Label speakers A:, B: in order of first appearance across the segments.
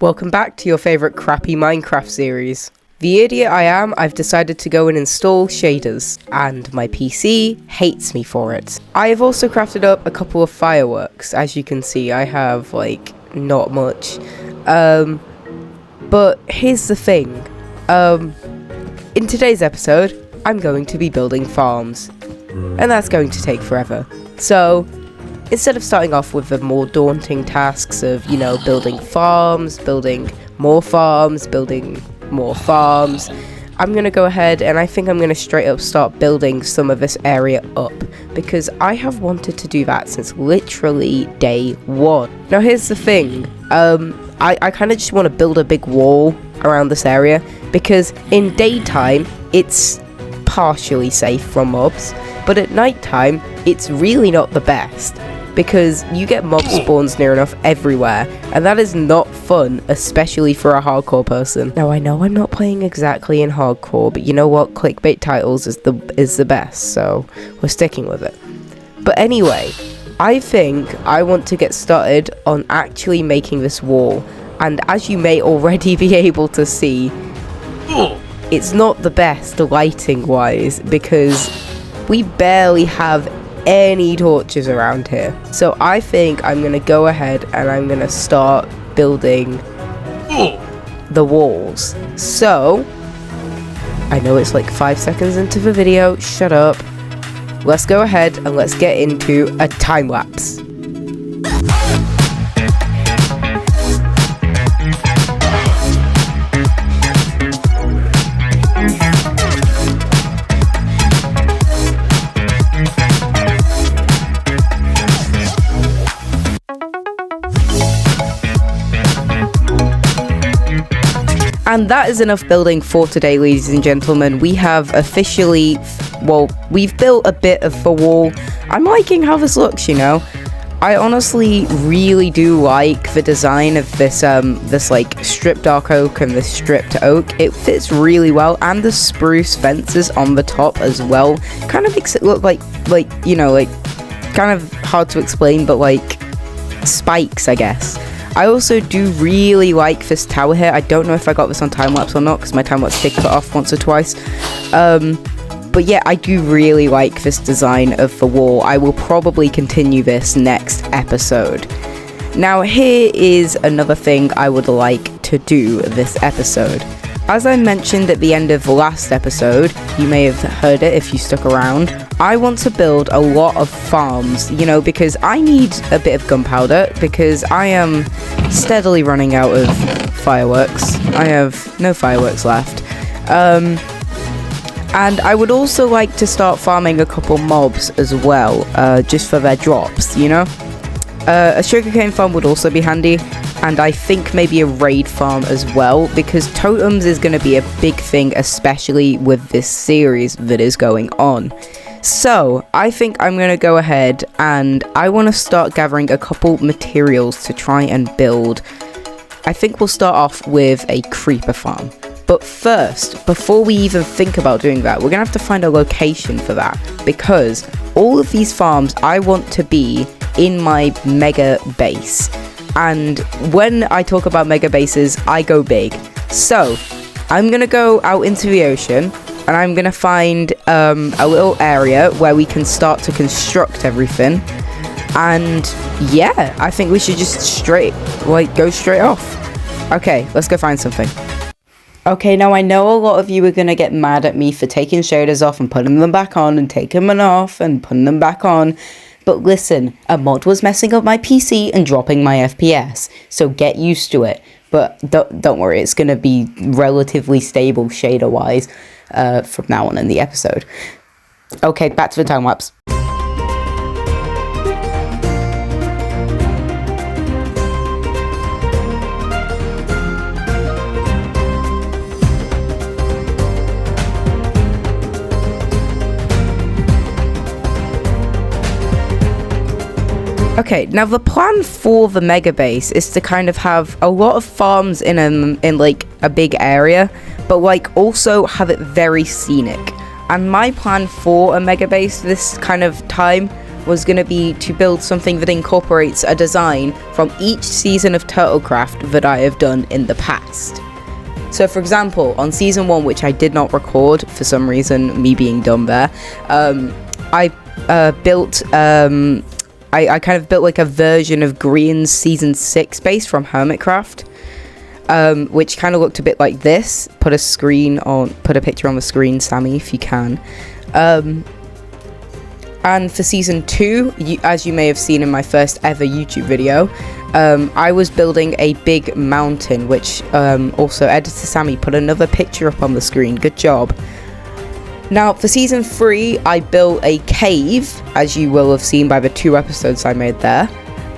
A: Welcome back to your favourite crappy Minecraft series. The idiot I am, I've decided to go and install shaders, and my PC hates me for it. I have also crafted up a couple of fireworks. As you can see, I have, not much. But here's the thing. In today's episode, I'm going to be building farms, and that's going to take forever. So, instead of starting off with the more daunting tasks of, building farms, building more farms, I'm going to go ahead and I think I'm going to straight up start building some of this area up, because I have wanted to do that since literally day one. Now here's the thing, I kind of just want to build a big wall around this area, because in daytime it's partially safe from mobs, but at nighttime it's really not the best, because you get mob spawns near enough everywhere, and that is not fun, especially for a hardcore person. Now I know I'm not playing exactly in hardcore, but you know what, clickbait titles is the best, so we're sticking with it. But anyway, I think I want to get started on actually making this wall, and as you may already be able to see, it's not the best lighting wise, because we barely have any torches around here. So I think I'm gonna go ahead and I'm gonna start building the walls. So I know it's like 5 seconds into the video, shut up. Let's go ahead and let's get into a time lapse. And that is enough building for today, ladies and gentlemen. We have officially, we've built a bit of the wall. I'm liking how this looks, I honestly really do like the design of this stripped dark oak and this stripped oak. It fits really well, and the spruce fences on the top as well kind of makes it look like kind of hard to explain, but like spikes, I guess. I also do really like this tower here. I don't know if I got this on time-lapse or not, because my time-lapse did cut off once or twice. But yeah, I do really like this design of the wall. I will probably continue this next episode. Now, here is another thing I would like to do this episode. As I mentioned at the end of the last episode, you may have heard it if you stuck around, I want to build a lot of farms, because I need a bit of gunpowder, because I am steadily running out of fireworks. I have no fireworks left. And I would also like to start farming a couple mobs as well, just for their drops, A sugarcane farm would also be handy, and I think maybe a raid farm as well, because totems is going to be a big thing, especially with this series that is going on. So, I think I'm going to go ahead and I want to start gathering a couple materials to try and build. I think we'll start off with a creeper farm. But first, before we even think about doing that, we're going to have to find a location for that, because all of these farms I want to be in my mega base. And when I talk about mega bases, I go big. So, I'm going to go out into the ocean, and I'm going to find a little area where we can start to construct everything. And yeah, I think we should just go straight off. Okay, let's go find something. Okay, now I know a lot of you are going to get mad at me for taking shaders off and putting them back on, and taking them off and putting them back on. But listen, a mod was messing up my PC and dropping my FPS, so get used to it. But don't worry, it's going to be relatively stable shader-wise from now on in the episode. Okay, back to the time-lapse. Okay, now the plan for the mega base is to kind of have a lot of farms in like a big area, but like also have it very scenic. And my plan for a mega base this kind of time was going to be to build something that incorporates a design from each season of Turtlecraft that I have done in the past. So for example, on season 1, which I did not record for some reason, me being dumb there, I kind of built like a version of Grian's season 6 base from Hermitcraft, which kind of looked a bit like this. Put a picture on the screen, Sammy, if you can. And for season 2, as you may have seen in my first ever YouTube video, I was building a big mountain, which also Editor Sammy put another picture up on the screen. Good job. Now, for season 3, I built a cave, as you will have seen by the 2 episodes I made there.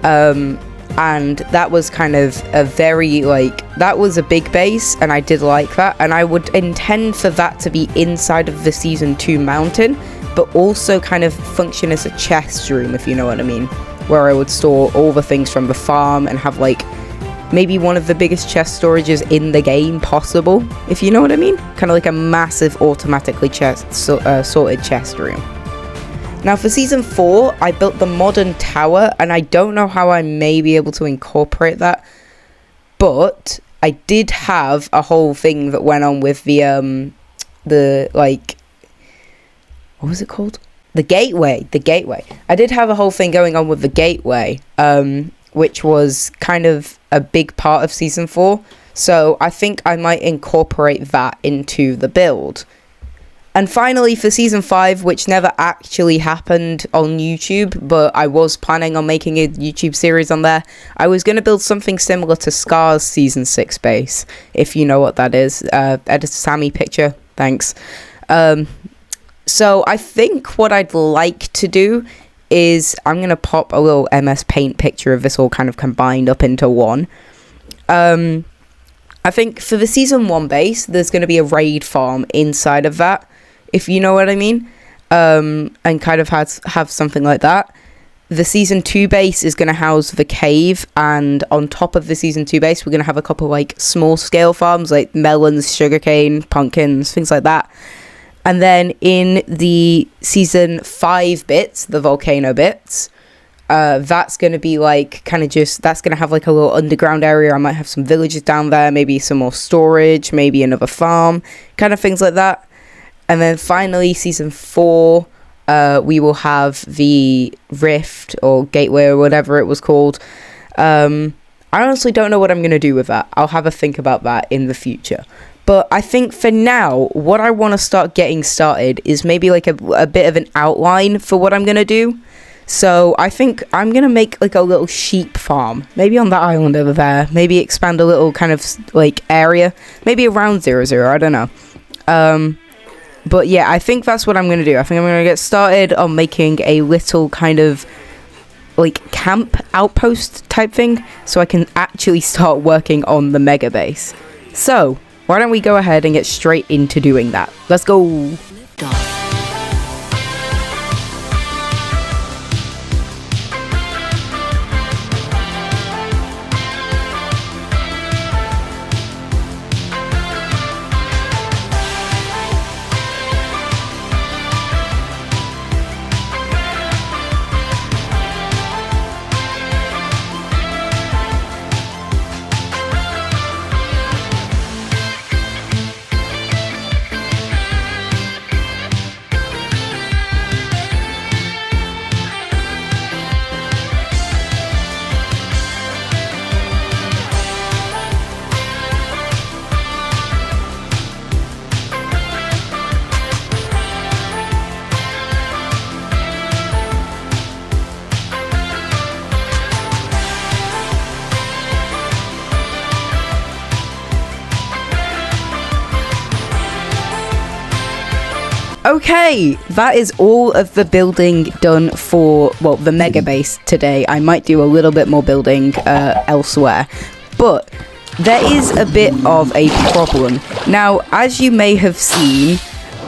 A: And that was kind of a very, that was a big base, and I did like that. And I would intend for that to be inside of the season 2 mountain, but also kind of function as a chest room, if you know what I mean, where I would store all the things from the farm and have maybe one of the biggest chest storages in the game possible, if you know what I mean, kind of like a massive automatically sorted chest room. Now for season 4, I built the modern tower, and I don't know how I may be able to incorporate that, but I did have a whole thing that went on with the what was it called? The gateway. I did have a whole thing going on with the gateway, which was kind of a big part of season 4. So I think I might incorporate that into the build. And finally, for season 5, which never actually happened on YouTube, but I was planning on making a YouTube series on there, I was going to build something similar to Scar's season 6 base, if you know what that is. Editor Sammy picture, thanks. So I think what I'd like to do is I'm going to pop a little MS Paint picture of this all kind of combined up into one. I think for the season 1 base, there's going to be a raid farm inside of that, if you know what I mean, and kind of have something like that. The season 2 base is going to house the cave, and on top of the season 2 base, we're going to have a couple small scale farms like melons, sugarcane, pumpkins, things like that. And then in the season 5 bits, the volcano bits, that's going to be that's going to have a little underground area. I might have some villages down there, maybe some more storage, maybe another farm, kind of things like that. And then finally, season 4, we will have the rift or gateway or whatever it was called. I honestly don't know what I'm going to do with that. I'll have a think about that in the future. But I think for now, what I want to start getting started is maybe a bit of an outline for what I'm going to do. So I think I'm going to make a little sheep farm, maybe on that island over there, maybe expand a little kind of area, maybe around 0-0, I don't know. But yeah, I think that's what I'm going to do. I think I'm going to get started on making a little kind of camp outpost type thing, so I can actually start working on the mega base. So why don't we go ahead and get straight into doing that? Let's go. Lift off. Okay, that is all of the building done for, well, the mega base today. I might do a little bit more building elsewhere, but there is a bit of a problem. Now, as you may have seen,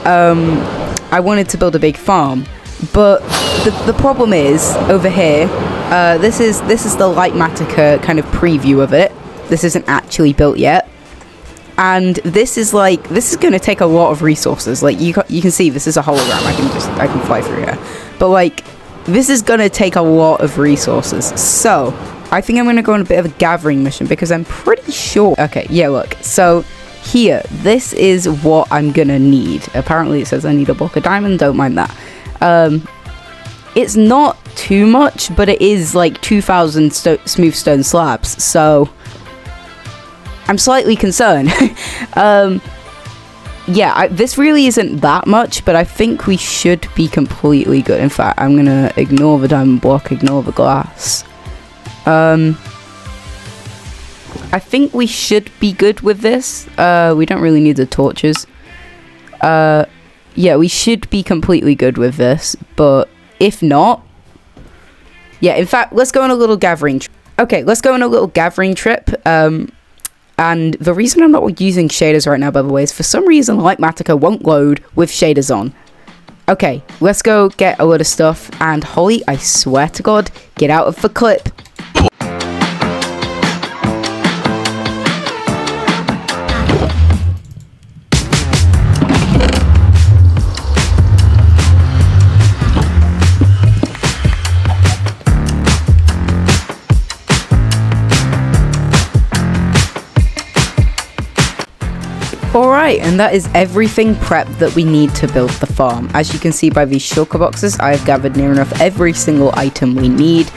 A: I wanted to build a big farm, but the problem is, over here, this is the Lightmatica kind of preview of it. This isn't actually built yet. And this is going to take a lot of resources. You can see this is a hologram. I can fly through here. But this is gonna take a lot of resources. So I think I'm gonna go on a bit of a gathering mission because I'm pretty sure. Okay, yeah, look. So here, this is what I'm gonna need. Apparently it says I need a block of diamond. Don't mind that. It's not too much, but it is like 2,000 smooth stone slabs. So I'm slightly concerned. Yeah, this really isn't that much, but I think we should be completely good. In fact, I'm gonna ignore the diamond block, ignore the glass. I think we should be good with this. We don't really need the torches. Yeah, we should be completely good with this, but if not... Yeah, in fact, let's go on a little gathering trip. Okay, let's go on a little gathering trip. And the reason I'm not using shaders right now, by the way, is for some reason Lightmatica won't load with shaders on. Okay, let's go get a lot of stuff. And Holly, I swear to God, get out of the clip. Alright, and that is everything prepped that we need to build the farm. As you can see by these shulker boxes, I have gathered near enough every single item we need.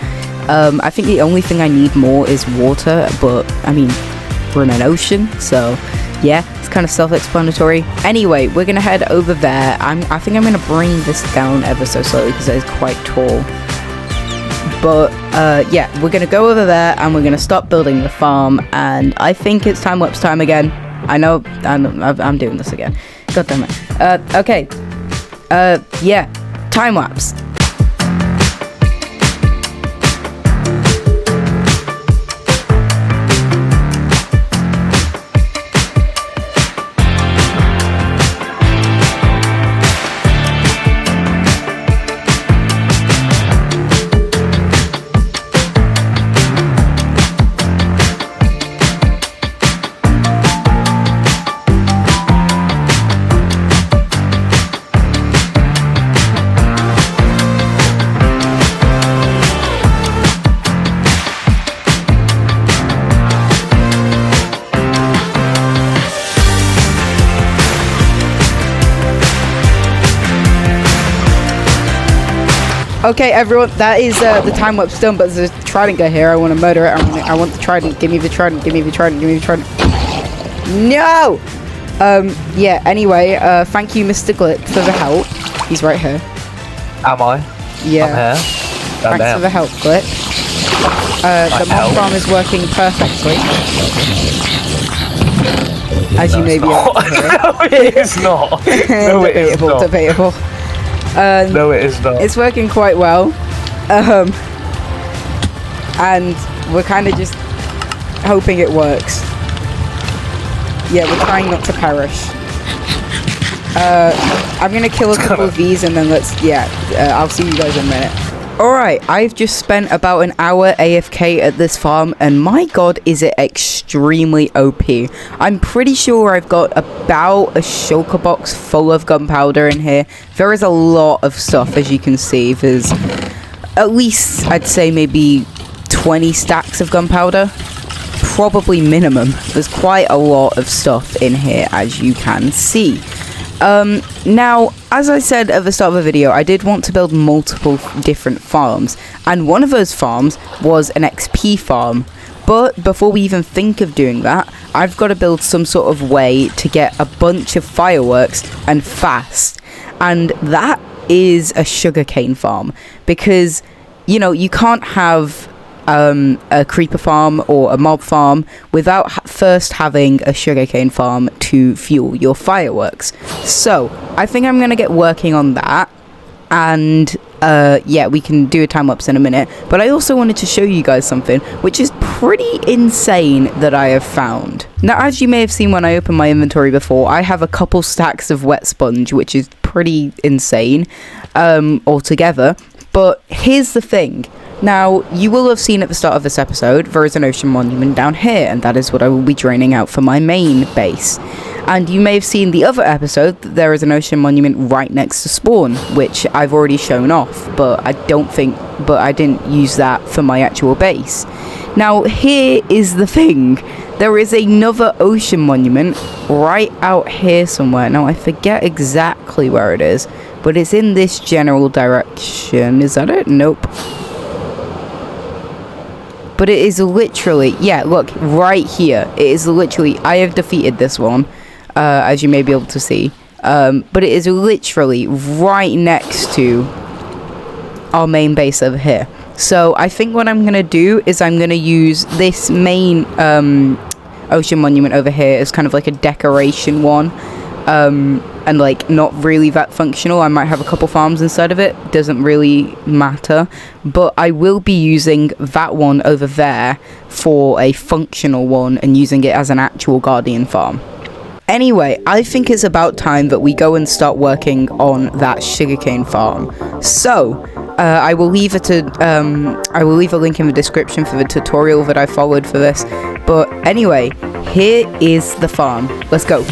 A: I think the only thing I need more is water, but I mean, we're in an ocean, so yeah, it's kind of self-explanatory. Anyway, we're gonna head over there. I think I'm gonna bring this down ever so slowly because it is quite tall. But yeah, we're gonna go over there and we're gonna stop building the farm, and I think it's time-lapse time again. I know, I'm doing this again. God damn it. Okay. Yeah. Time-lapse. Okay, everyone, that is the time-lapse done, but there's a trident guy here. I want to murder it. I want the trident. Give me the trident. Give me the trident. Give me the trident. No! Yeah, anyway, thank you, Mr. Glick, for the help. He's right here.
B: Am I?
A: Yeah.
B: I'm here.
A: Thanks for the help, Glick. The mob farm is working perfectly. As you may be able to hear.
B: No, it is not. No, it is not.
A: Debatable.
B: No, it is not.
A: It's working quite well. And we're kind of just hoping it works. Yeah, we're trying not to perish. I'm gonna kill a couple of these and then I'll see you guys in a minute. Alright, I've just spent about an hour AFK at this farm, and my god is it extremely OP. I'm pretty sure I've got about a shulker box full of gunpowder in here. There is a lot of stuff, as you can see. There's at least, I'd say maybe 20 stacks of gunpowder. Probably minimum. There's quite a lot of stuff in here, as you can see. Now, as I said at the start of the video, I did want to build multiple different farms, and one of those farms was an XP farm. But before we even think of doing that, I've got to build some sort of way to get a bunch of fireworks and fast. And that is a sugarcane farm, because, you know, you can't have a creeper farm or a mob farm without first having a sugarcane farm to fuel your fireworks. So I think I'm gonna get working on that, and yeah, we can do a time lapse in a minute. But I also wanted to show you guys something which is pretty insane that I have found. Now, as you may have seen when I opened my inventory before, I have a couple stacks of wet sponge, which is pretty insane altogether. But here's the thing. Now, you will have seen at the start of this episode, there is an ocean monument down here, and that is what I will be draining out for my main base. And you may have seen the other episode that there is an ocean monument right next to spawn, which I've already shown off, but I didn't use that for my actual base. Now here is the thing, there is another ocean monument right out here somewhere. Now I forget exactly where it is, but it's in this general direction. Is that it? Nope. But it is literally, yeah, look, right here. It is literally, I have defeated this one, as you may be able to see. But it is literally right next to our main base over here. So I think what I'm going to do is I'm going to use this main ocean monument over here as kind of like a decoration one. And like not really that functional. I might have a couple farms inside of it, doesn't really matter, but I will be using that one over there for a functional one and using it as an actual guardian farm. Anyway, I think it's about time that we go and start working on that sugarcane farm. So I will leave a link in the description for the tutorial that I followed for this, but anyway, here is the farm. Let's go.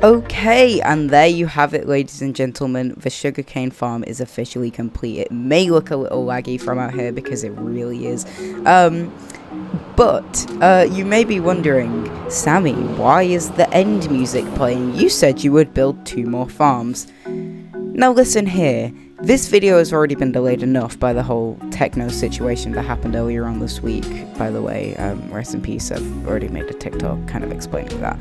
A: Okay, and there you have it, ladies and gentlemen. The sugarcane farm is officially complete. It may look a little laggy from out here because it really is. But you may be wondering, Sammy, why is the end music playing? You said you would build 2 more farms. Now listen here. This video has already been delayed enough by the whole techno situation that happened earlier on this week. By the way, rest in peace. I've already made a TikTok kind of explaining that.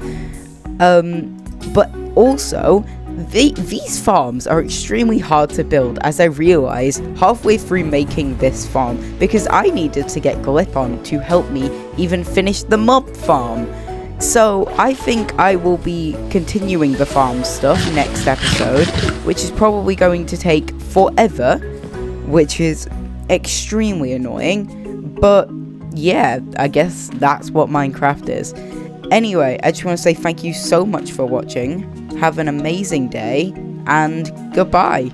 A: But also, these farms are extremely hard to build, as I realized halfway through making this farm, because I needed to get Glip on to help me even finish the mob farm. So I think I will be continuing the farm stuff next episode, which is probably going to take forever, which is extremely annoying, but yeah, I guess that's what Minecraft is. Anyway, I just want to say thank you so much for watching. Have an amazing day, and goodbye.